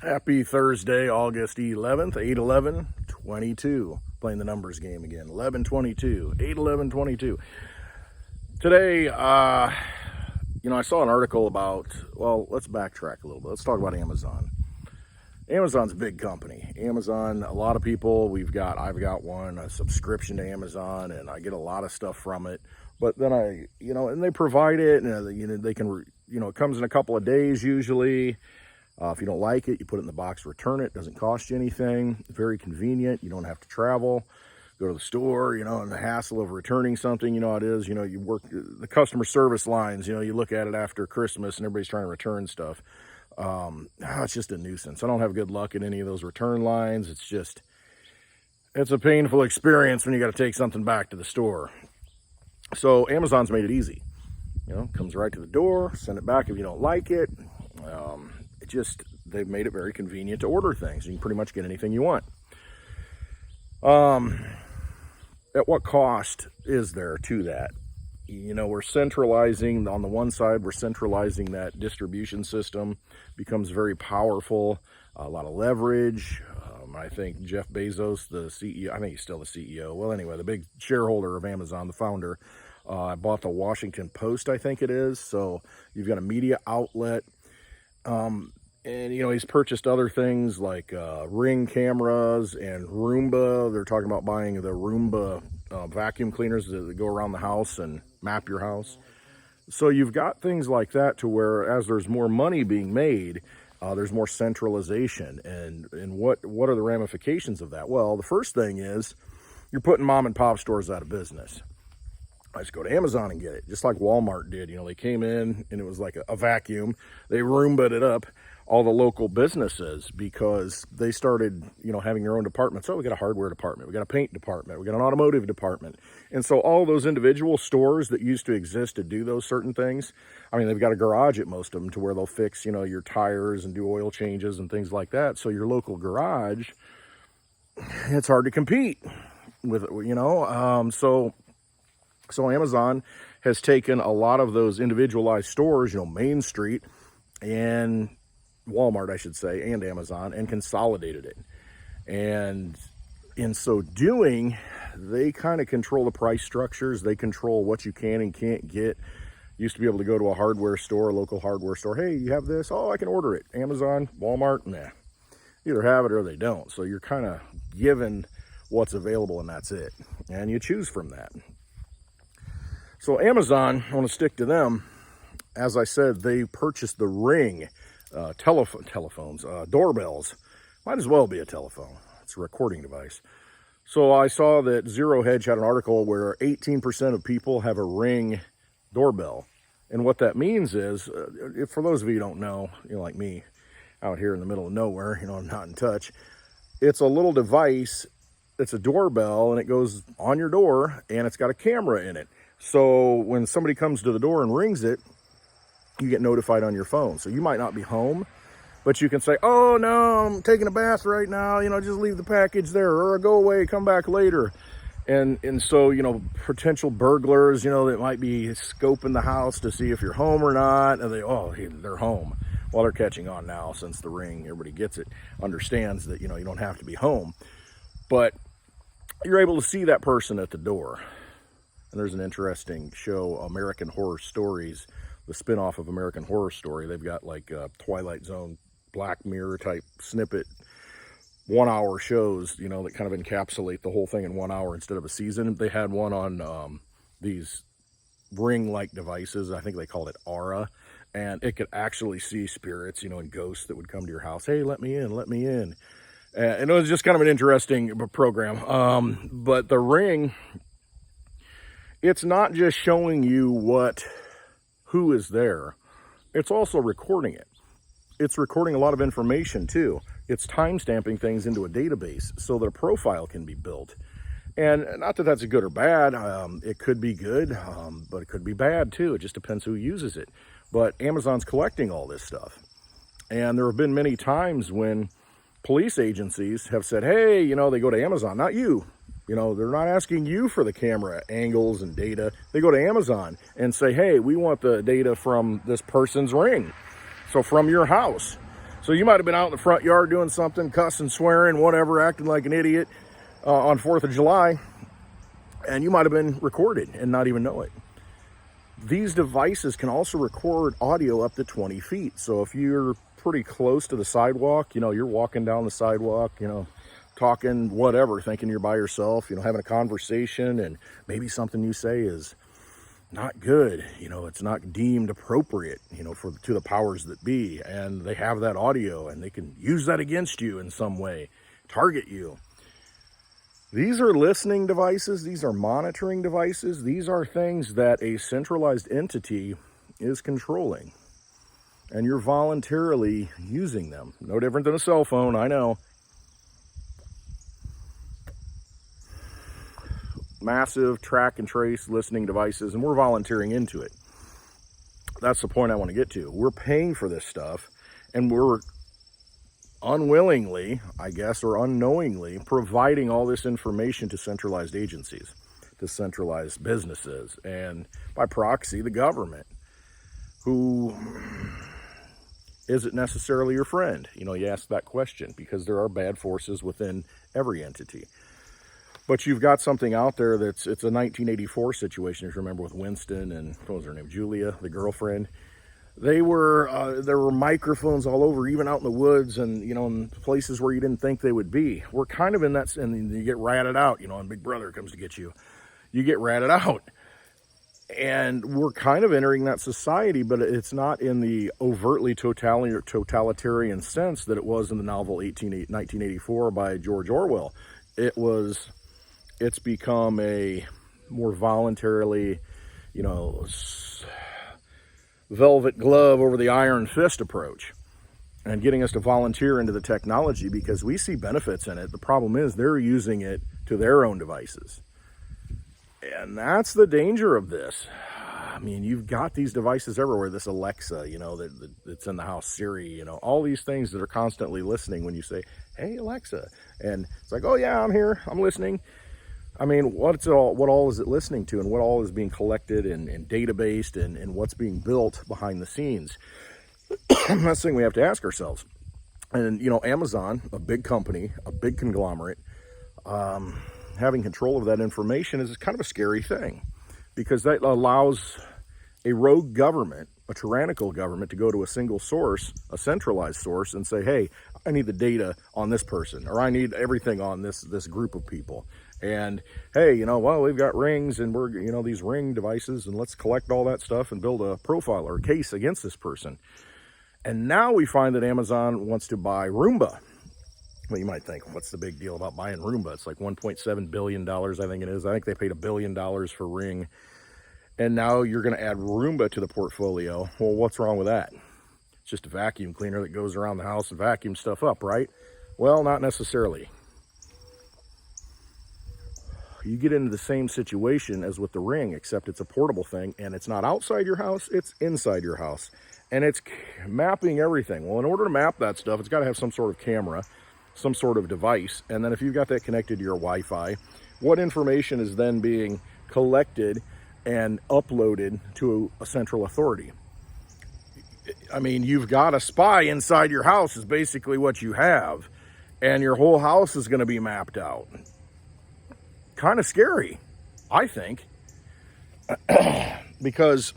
Happy Thursday, August 11th, 8/11/22. Playing the numbers game again. 11/22, 8/11/22. Today, I saw an article about, well, let's backtrack a little bit. Let's talk about Amazon. Amazon's a big company. Amazon, a lot of people, I've got a subscription to Amazon, and I get a lot of stuff from it. But then and they provide it, and they can, it comes in a couple of days usually. If you don't like it, you put it in the box, return it. Doesn't cost you anything. Very convenient. You don't have to travel, go to the store, and the hassle of returning something, how it is. You work the customer service lines, you look at it after Christmas and everybody's trying to return stuff. It's just a nuisance. I don't have good luck in any of those return lines. It's a painful experience when you got to take something back to the store. So Amazon's made it easy. Comes right to the door, send it back if you don't like it. They've made it very convenient to order things. You can pretty much get anything you want. At what cost is there to that? We're centralizing, on the one side, we're centralizing that distribution system, becomes very powerful, a lot of leverage. I think Jeff Bezos, the CEO, I think he's still the CEO. Well, anyway, the big shareholder of Amazon, the founder, bought the Washington Post, I think it is. So you've got a media outlet. And he's purchased other things like Ring cameras and Roomba. They're talking about buying the Roomba vacuum cleaners that go around the house and map your house. So you've got things like that to where, as there's more money being made, there's more centralization. And what are the ramifications of that? Well, the first thing is you're putting mom and pop stores out of business. I just go to Amazon and get it, just like Walmart did. They came in and it was like a vacuum. They Roomba'd it up, all the local businesses, because they started, having their own departments. So we got a hardware department, we got a paint department, we got an automotive department. And so all those individual stores that used to exist to do those certain things, they've got a garage at most of them to where they'll fix, your tires and do oil changes and things like that. So your local garage, it's hard to compete with it, So Amazon has taken a lot of those individualized stores, Main Street and Walmart, I should say, and Amazon, and consolidated it. And in so doing, they kind of control the price structures. They control what you can and can't get. Used to be able to go to a hardware store, a local hardware store. Hey, you have this? Oh, I can order it. Amazon, Walmart, nah. Either have it or they don't. So you're kind of given what's available and that's it. And you choose from that. So Amazon, I want to stick to them. As I said, they purchased the Ring telephones, doorbells. Might as well be a telephone. It's a recording device. So I saw that Zero Hedge had an article where 18% of people have a Ring doorbell. And what that means is, for those of you who don't know, like me, out here in the middle of nowhere, not in touch, it's a little device. It's a doorbell, and it goes on your door, and it's got a camera in it. So when somebody comes to the door and rings it, you get notified on your phone. So you might not be home, but you can say, oh no, I'm taking a bath right now, just leave the package there, or go away, come back later. And so, potential burglars, that might be scoping the house to see if you're home or not, and they're home. Well, they're catching on now, since the Ring, everybody gets it, understands that, you don't have to be home. But you're able to see that person at the door. And there's an interesting show, American Horror Stories, the spinoff of American Horror Story. They've got like Twilight Zone, Black Mirror type snippet, 1 hour shows, that kind of encapsulate the whole thing in 1 hour instead of a season. They had one on these Ring-like devices. I think they called it Aura. And it could actually see spirits, and ghosts that would come to your house. Hey, let me in, let me in. And it was just kind of an interesting program. But the Ring, it's not just showing you who is there. It's also recording it. It's recording a lot of information too. It's time-stamping things into a database so that a profile can be built. And not that that's good or bad. It could be good, but it could be bad too. It just depends who uses it. But Amazon's collecting all this stuff. And there have been many times when police agencies have said, hey, they go to Amazon, not you. They're not asking you for the camera angles and data. They go to Amazon and say, hey, we want the data from this person's Ring. So from your house. So you might have been out in the front yard doing something, cussing, swearing, whatever, acting like an idiot on 4th of July, and you might have been recorded and not even know it. These devices can also record audio up to 20 feet. So if you're pretty close to the sidewalk, you're walking down the sidewalk, talking whatever, thinking you're by yourself, having a conversation, and maybe something you say is not good, it's not deemed appropriate, to the powers that be, and they have that audio and they can use that against you in some way, target you. These are listening devices, these are monitoring devices, these are things that a centralized entity is controlling, and you're voluntarily using them. No different than a cell phone, I know. Massive track and trace listening devices, and we're volunteering into it. That's the point I want to get to. We're paying for this stuff, and we're unwillingly, I guess, or unknowingly providing all this information to centralized agencies, to centralized businesses, and by proxy, the government, who isn't necessarily your friend. You ask that question because there are bad forces within every entity. But you've got something out there it's a 1984 situation, if you remember, with Winston and, what was her name, Julia, the girlfriend. There were microphones all over, even out in the woods and, in places where you didn't think they would be. We're kind of in that, and you get ratted out, and Big Brother comes to get you. You get ratted out. And we're kind of entering that society, but it's not in the overtly totalitarian sense that it was in the novel 1984 by George Orwell. It's become a more voluntarily, velvet glove over the iron fist approach, and getting us to volunteer into the technology because we see benefits in it. The problem is they're using it to their own devices. And that's the danger of this. I mean, you've got these devices everywhere. This Alexa, that's in the house, Siri, all these things that are constantly listening when you say, "Hey, Alexa." And it's like, "Oh yeah, I'm here, I'm listening." I mean, what all is it listening to, and what all is being collected and databased, and what's being built behind the scenes? That's the thing we have to ask ourselves. And, Amazon, a big company, a big conglomerate, having control of that information is kind of a scary thing, because that allows a rogue government, a tyrannical government, to go to a single source, a centralized source, and say, "Hey, I need the data on this person," or "I need everything on this group of people." And, "Hey, we've got rings, and we're, these ring devices, and let's collect all that stuff and build a profile or a case against this person." And now we find that Amazon wants to buy Roomba. Well, you might think, what's the big deal about buying Roomba? It's like $1.7 billion, I think it is. I think they paid $1 billion for Ring. And now you're going to add Roomba to the portfolio. Well, what's wrong with that? It's just a vacuum cleaner that goes around the house and vacuums stuff up, right? Well, not necessarily. You get into the same situation as with the Ring, except it's a portable thing, and it's not outside your house, it's inside your house. And it's mapping everything. Well, in order to map that stuff, it's got to have some sort of camera, some sort of device. And then if you've got that connected to your Wi-Fi, what information is then being collected and uploaded to a central authority? I mean, you've got a spy inside your house is basically what you have. And your whole house is going to be mapped out. Kind of scary, I think. Because,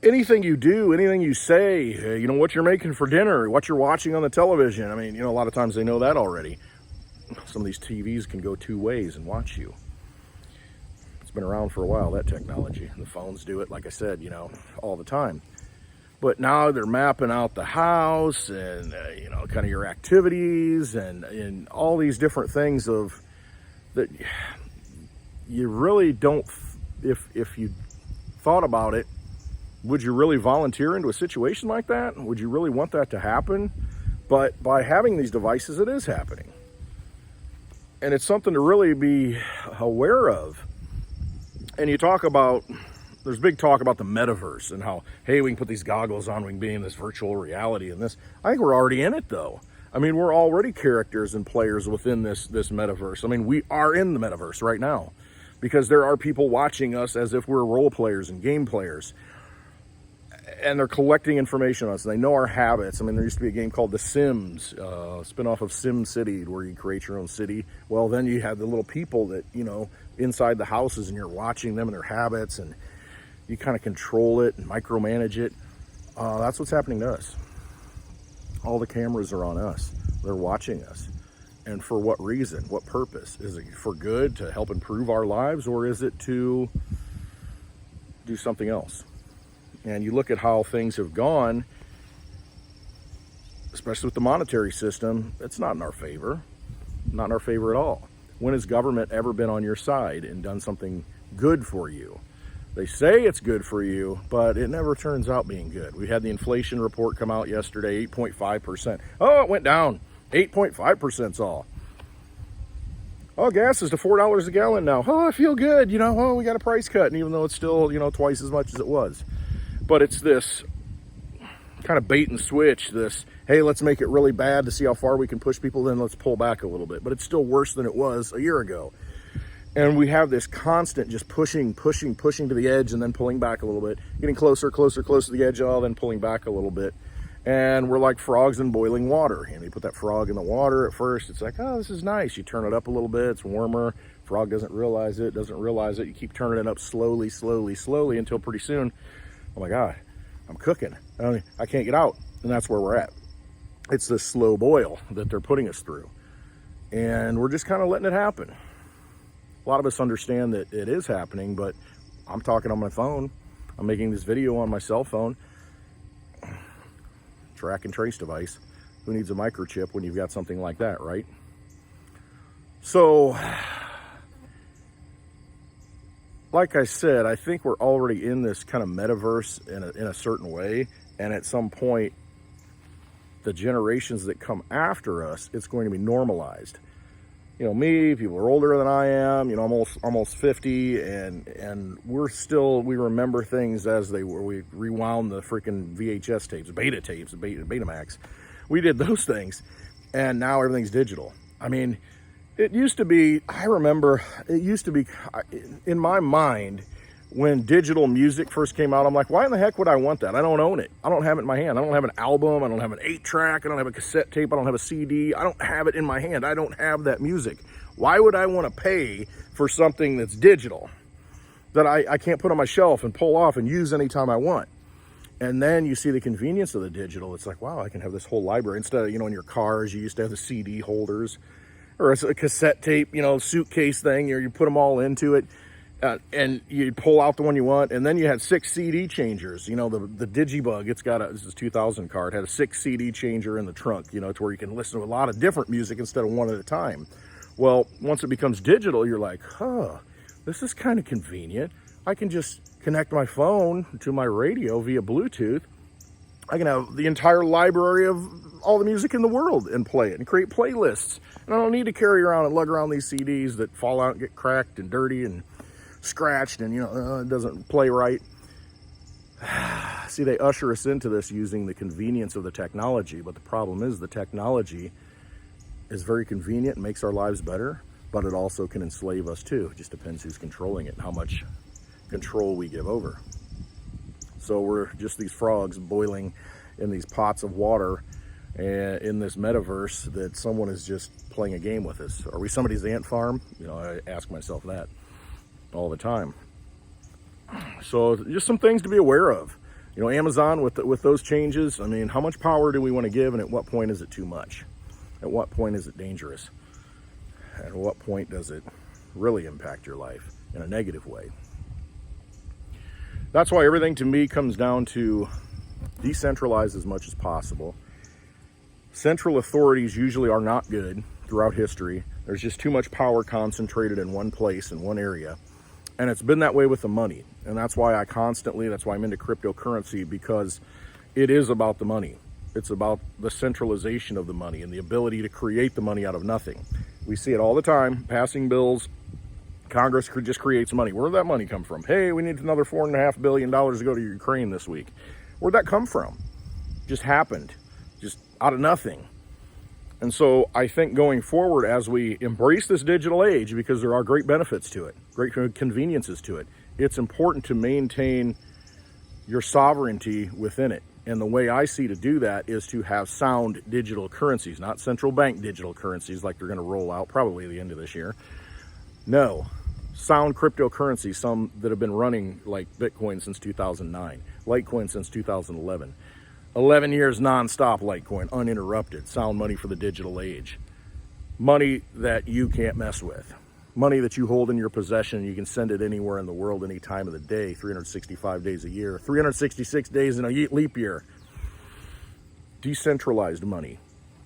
anything you do, anything you say, what you're making for dinner, what you're watching on the television. I mean, a lot of times they know that already. Some of these TVs can go two ways and watch you. It's been around for a while, that technology. The phones do it, like I said, all the time. But now they're mapping out the house and, kind of your activities and all these different things that you really don't, if you thought about it, would you really volunteer into a situation like that? Would you really want that to happen? But by having these devices, it is happening. And it's something to really be aware of. And there's big talk about the metaverse and how, hey, we can put these goggles on, we can be in this virtual reality and this. I think we're already in it, though. I mean, we're already characters and players within this metaverse. I mean, we are in the metaverse right now because there are people watching us as if we're role players and game players. and they're collecting information on us. And they know our habits. I mean, there used to be a game called The Sims, spin-off of Sim City, where you create your own city. Well, then you had the little people that, you know, inside the houses, and you're watching them and their habits, and you kind of control it and micromanage it. That's what's happening to us. All the cameras are on us. They're watching us. And for what reason? What purpose? Is it for good, to help improve our lives, or is it to do something else? And you look at how things have gone, especially with the monetary system, it's not in our favor. Not in our favor at all. When has government ever been on your side and done something good for you? They say it's good for you, but it never turns out being good. We had the inflation report come out yesterday, 8.5%. Oh, it went down. 8.5%'s all. Oh, gas is to $4 a gallon now. Oh, I feel good. You know, oh, we got a price cut. And even though it's still, you know, twice as much as it was. But it's this kind of bait and switch, this, hey, let's make it really bad to see how far we can push people, then let's pull back a little bit. But it's still worse than it was a year ago. And we have this constant just pushing to the edge and then pulling back a little bit, getting closer to the edge, then pulling back a little bit. And we're like frogs in boiling water. And you put that frog in the water at first, it's like, oh, this is nice. You turn it up a little bit, it's warmer. Frog doesn't realize it. You keep turning it up slowly until pretty soon, oh my God, I'm cooking. I can't get out. And that's where we're at. It's this slow boil that they're putting us through. And we're just kind of letting it happen. A lot of us understand that it is happening, but I'm talking on my phone. I'm making this video on my cell phone. Track and trace device. Who needs a microchip when you've got something like that, right? So, like I said, I think we're already in this kind of metaverse in a certain way. And at some point, the generations that come after us, it's going to be normalized. You know, me, people are older than I am, you know, almost 50, and we remember things as they were. We rewound the freaking VHS tapes, Betamax. We did those things, and now everything's digital. I mean, it used to be, in my mind, when digital music first came out, I'm like, why in the heck would I want that? I don't own it. I don't have it in my hand. I don't have an album. I don't have an 8-track. I don't have a cassette tape. I don't have a CD. I don't have it in my hand. I don't have that music. Why would I want to pay for something that's digital that I can't put on my shelf and pull off and use anytime I want? And then you see the convenience of the digital. It's like, wow, I can have this whole library. Instead of, you know, in your cars, you used to have the CD holders or a cassette tape, you know, suitcase thing, or you put them all into it. And you pull out the one you want, and then you had 6 CD changers. You know, the Digibug, this is 2000 car, it had a 6 CD changer in the trunk, you know, to where you can listen to a lot of different music instead of one at a time. Well, once it becomes digital, you're like, this is kind of convenient. I can just connect my phone to my radio via Bluetooth. I can have the entire library of all the music in the world and play it and create playlists. And I don't need to carry around and lug around these CDs that fall out and get cracked and dirty and scratched and, you know, it doesn't play right. See, they usher us into this using the convenience of the technology, but the problem is the technology is very convenient and makes our lives better, but it also can enslave us too. It just depends who's controlling it and how much control we give over. So we're just these frogs boiling in these pots of water in this metaverse that someone is just playing a game with us. Are we somebody's ant farm? You know, I ask myself that all the time. So just some things to be aware of. You know, Amazon with those changes, I mean, how much power do we want to give, and at what point is it too much? At what point is it dangerous? At what point does it really impact your life in a negative way? That's why everything to me comes down to decentralize as much as possible. Central authorities usually are not good throughout history. There's just too much power concentrated in one place, in one area. And it's been that way with the money. And that's why that's why I'm into cryptocurrency, because it is about the money. It's about the centralization of the money and the ability to create the money out of nothing. We see it all the time, passing bills. Congress just creates money. Where did that money come from? Hey, we need another $4.5 billion to go to Ukraine this week. Where'd that come from? Just happened, just out of nothing. And so I think going forward, as we embrace this digital age, because there are great benefits to it, great conveniences to it, it's important to maintain your sovereignty within it. And the way I see to do that is to have sound digital currencies, not central bank digital currencies like they're going to roll out probably at the end of this year. No, sound cryptocurrencies, some that have been running like Bitcoin since 2009, Litecoin since 2011. 11 years nonstop Litecoin, uninterrupted, sound money for the digital age. Money that you can't mess with. Money that you hold in your possession. You can send it anywhere in the world, any time of the day, 365 days a year, 366 days in a leap year. Decentralized money.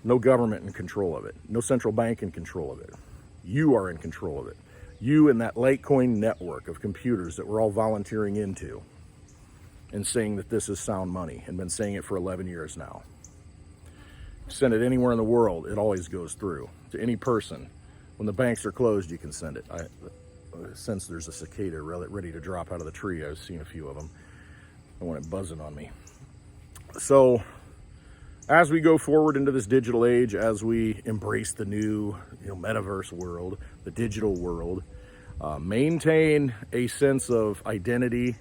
No government in control of it. No central bank in control of it. You are in control of it. You and that Litecoin network of computers that we're all volunteering into and saying that this is sound money, and been saying it for 11 years now. Send it anywhere in the world, it always goes through to any person. When the banks are closed, you can send it. I sense there's a cicada ready to drop out of the tree. I've seen a few of them. I want it buzzing on me. So as we go forward into this digital age, as we embrace the new metaverse world, the digital world, maintain a sense of identity,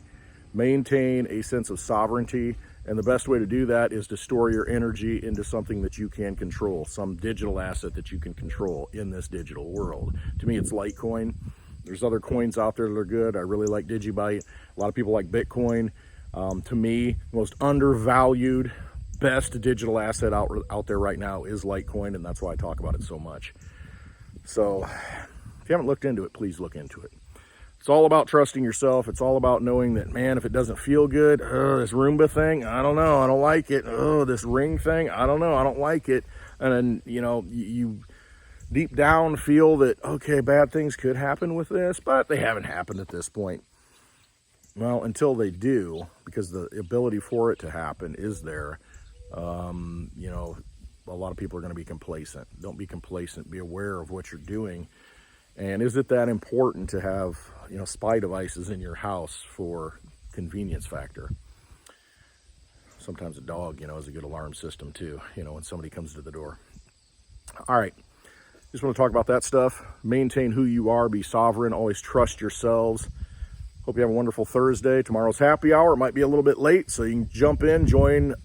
maintain a sense of sovereignty. And the best way to do that is to store your energy into something that you can control, some digital asset that you can control in this digital world. To me, it's Litecoin. There's other coins out there that are good. I really like Digibyte. A lot of people like Bitcoin. To me, most undervalued, best digital asset out there right now is Litecoin, and that's why I talk about it so much. So if you haven't looked into it, please look into it. It's all about trusting yourself. It's all about knowing that, man, if it doesn't feel good, this Roomba thing, I don't know, I don't like it. This ring thing, I don't know, I don't like it. And then, you deep down feel that, okay, bad things could happen with this, but they haven't happened at this point. Well, until they do, because the ability for it to happen is there, a lot of people are going to be complacent. Don't be complacent. Be aware of what you're doing. And is it that important to have, spy devices in your house for convenience factor? Sometimes a dog, is a good alarm system too, when somebody comes to the door. All right. Just want to talk about that stuff. Maintain who you are. Be sovereign. Always trust yourselves. Hope you have a wonderful Thursday. Tomorrow's happy hour. It might be a little bit late, so you can jump in, join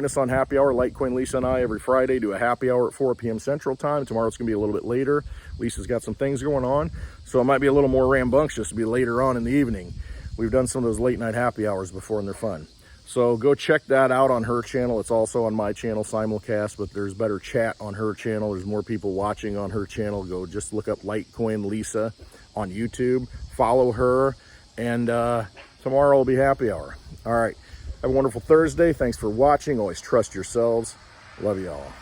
us on happy hour. Litecoin Lisa and I every Friday do a happy hour at 4 p.m. Central Time. Tomorrow it's going to be a little bit later. Lisa's got some things going on, so it might be a little more rambunctious to be later on in the evening. We've done some of those late night happy hours before, and they're fun. So go check that out on her channel. It's also on my channel, simulcast, but there's better chat on her channel. There's more people watching on her channel. Go just look up Litecoin Lisa on YouTube. Follow her. And tomorrow will be happy hour. All right. Have a wonderful Thursday. Thanks for watching. Always trust yourselves. Love you all.